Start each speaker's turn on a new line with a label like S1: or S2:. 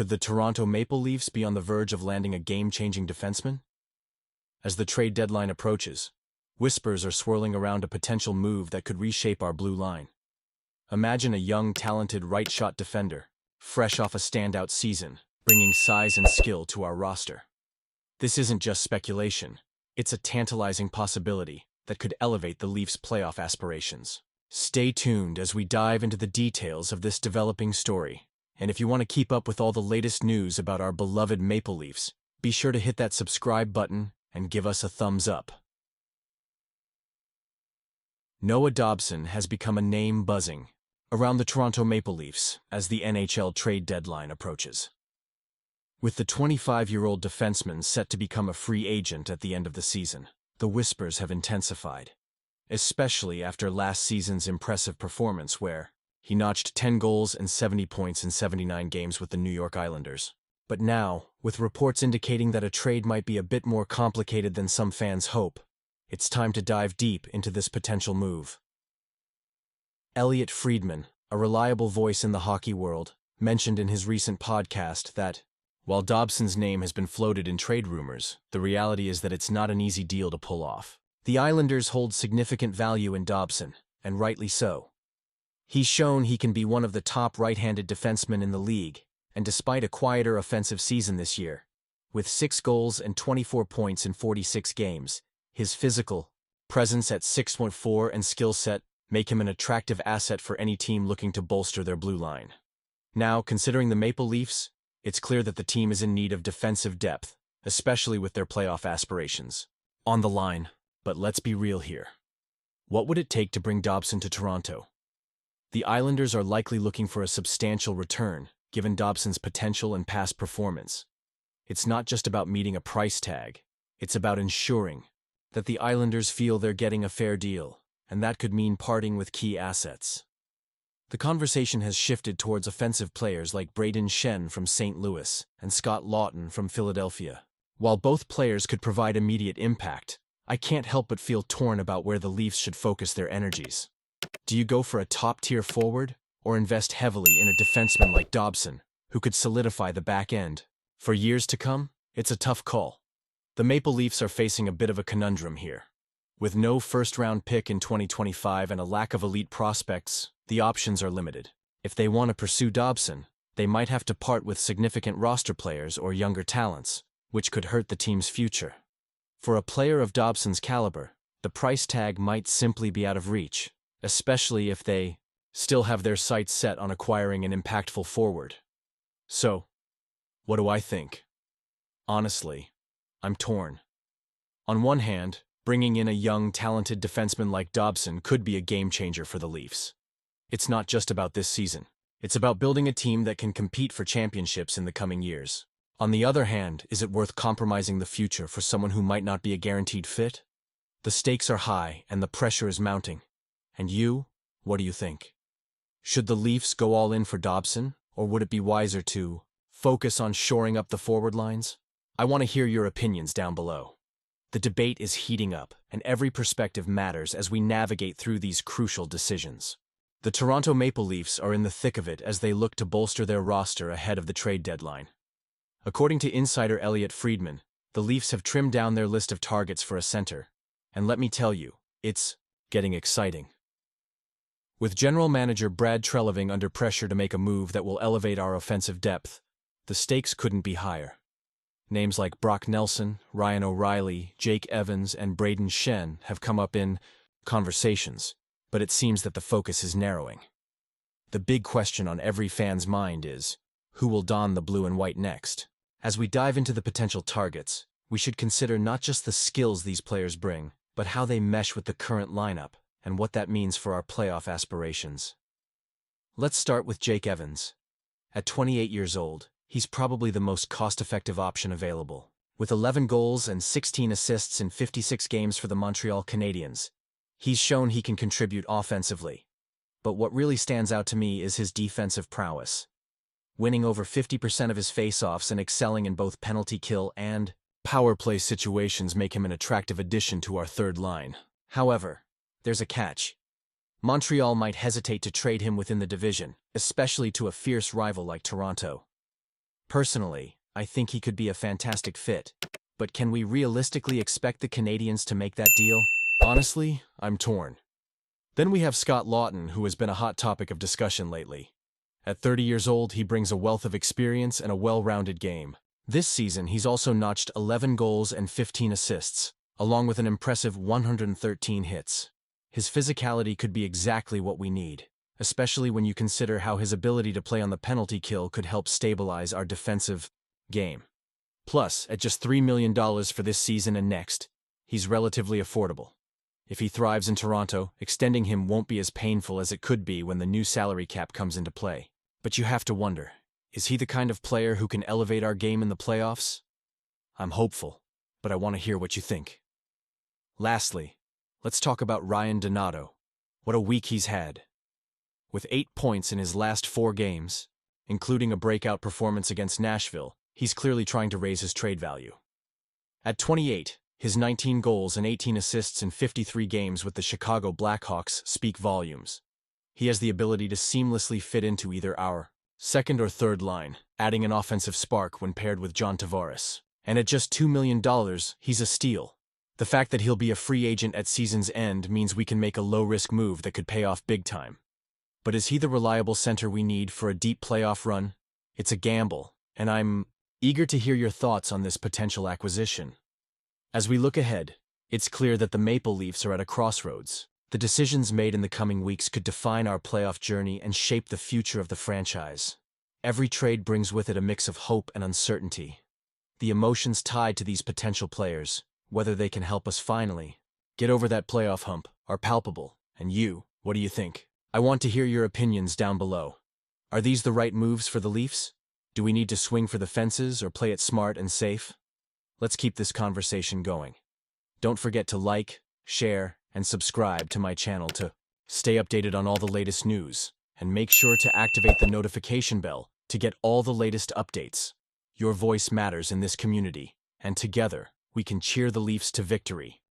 S1: Could the Toronto Maple Leafs be on the verge of landing a game-changing defenseman? As the trade deadline approaches, whispers are swirling around a potential move that could reshape our blue line. Imagine a young, talented right-shot defender, fresh off a standout season, bringing size and skill to our roster. This isn't just speculation, it's a tantalizing possibility that could elevate the Leafs' playoff aspirations. Stay tuned as we dive into the details of this developing story. And if you want to keep up with all the latest news about our beloved Maple Leafs, be sure to hit that subscribe button and give us a thumbs up. Noah Dobson has become a name buzzing around the Toronto Maple Leafs as the NHL trade deadline approaches. With the 25-year-old defenseman set to become a free agent at the end of the season, the whispers have intensified, especially after last season's impressive performance where he notched 10 goals and 70 points in 79 games with the New York Islanders. But now, with reports indicating that a trade might be a bit more complicated than some fans hope, it's time to dive deep into this potential move. Elliotte Friedman, a reliable voice in the hockey world, mentioned in his recent podcast that, while Dobson's name has been floated in trade rumors, the reality is that it's not an easy deal to pull off. The Islanders hold significant value in Dobson, and rightly so. He's shown he can be one of the top right-handed defensemen in the league, and despite a quieter offensive season this year, with 6 goals and 24 points in 46 games, his physical presence at 6'4" and skill set make him an attractive asset for any team looking to bolster their blue line. Now, considering the Maple Leafs, it's clear that the team is in need of defensive depth, especially with their playoff aspirations on the line. But let's be real here. What would it take to bring Dobson to Toronto? The Islanders are likely looking for a substantial return, given Dobson's potential and past performance. It's not just about meeting a price tag, it's about ensuring that the Islanders feel they're getting a fair deal, and that could mean parting with key assets. The conversation has shifted towards offensive players like Brayden Schenn from St. Louis and Scott Laughton from Philadelphia. While both players could provide immediate impact, I can't help but feel torn about where the Leafs should focus their energies. Do you go for a top-tier forward, or invest heavily in a defenseman like Dobson, who could solidify the back end? For years to come, it's a tough call. The Maple Leafs are facing a bit of a conundrum here. With no first-round pick in 2025 and a lack of elite prospects, the options are limited. If they want to pursue Dobson, they might have to part with significant roster players or younger talents, which could hurt the team's future. For a player of Dobson's caliber, the price tag might simply be out of reach, especially if they still have their sights set on acquiring an impactful forward. So, what do I think? Honestly, I'm torn. On one hand, bringing in a young, talented defenseman like Dobson could be a game-changer for the Leafs. It's not just about this season. It's about building a team that can compete for championships in the coming years. On the other hand, is it worth compromising the future for someone who might not be a guaranteed fit? The stakes are high and the pressure is mounting. And you, what do you think? Should the Leafs go all in for Dobson, or would it be wiser to focus on shoring up the forward lines? I want to hear your opinions down below. The debate is heating up, and every perspective matters as we navigate through these crucial decisions. The Toronto Maple Leafs are in the thick of it as they look to bolster their roster ahead of the trade deadline. According to insider Elliotte Friedman, the Leafs have trimmed down their list of targets for a center, and let me tell you, it's getting exciting. With general manager Brad Treliving under pressure to make a move that will elevate our offensive depth, the stakes couldn't be higher. Names like Brock Nelson, Ryan O'Reilly, Jake Evans, and Brayden Schenn have come up in conversations, but it seems that the focus is narrowing. The big question on every fan's mind is, who will don the blue and white next? As we dive into the potential targets, we should consider not just the skills these players bring, but how they mesh with the current lineup, and what that means for our playoff aspirations. Let's start with Jake Evans. At 28 years old, he's probably the most cost-effective option available. With 11 goals and 16 assists in 56 games for the Montreal Canadiens, he's shown he can contribute offensively. But what really stands out to me is his defensive prowess. Winning over 50% of his face-offs and excelling in both penalty kill and power play situations make him an attractive addition to our third line. However, there's a catch. Montreal might hesitate to trade him within the division, especially to a fierce rival like Toronto. Personally, I think he could be a fantastic fit. But can we realistically expect the Canadians to make that deal? Honestly, I'm torn. Then we have Scott Lawton, who has been a hot topic of discussion lately. At 30 years old, he brings a wealth of experience and a well-rounded game. This season, he's also notched 11 goals and 15 assists, along with an impressive 113 hits. His physicality could be exactly what we need, especially when you consider how his ability to play on the penalty kill could help stabilize our defensive game. Plus, at just $3 million for this season and next, he's relatively affordable. If he thrives in Toronto, extending him won't be as painful as it could be when the new salary cap comes into play. But you have to wonder, is he the kind of player who can elevate our game in the playoffs? I'm hopeful, but I want to hear what you think. Lastly, let's talk about Ryan Donato. What a week he's had. With 8 points in his last 4 games, including a breakout performance against Nashville, he's clearly trying to raise his trade value. At 28, his 19 goals and 18 assists in 53 games with the Chicago Blackhawks speak volumes. He has the ability to seamlessly fit into either our second or third line, adding an offensive spark when paired with John Tavares. And at just $2 million, he's a steal. The fact that he'll be a free agent at season's end means we can make a low-risk move that could pay off big time. But is he the reliable center we need for a deep playoff run? It's a gamble, and I'm eager to hear your thoughts on this potential acquisition. As we look ahead, it's clear that the Maple Leafs are at a crossroads. The decisions made in the coming weeks could define our playoff journey and shape the future of the franchise. Every trade brings with it a mix of hope and uncertainty. The emotions tied to these potential players, whether they can help us finally get over that playoff hump, are palpable. And you, what do you think? I want to hear your opinions down below. Are these the right moves for the Leafs? Do we need to swing for the fences or play it smart and safe? Let's keep this conversation going. Don't forget to like, share, and subscribe to my channel to stay updated on all the latest news, and make sure to activate the notification bell to get all the latest updates. Your voice matters in this community, and together, we can cheer the Leafs to victory.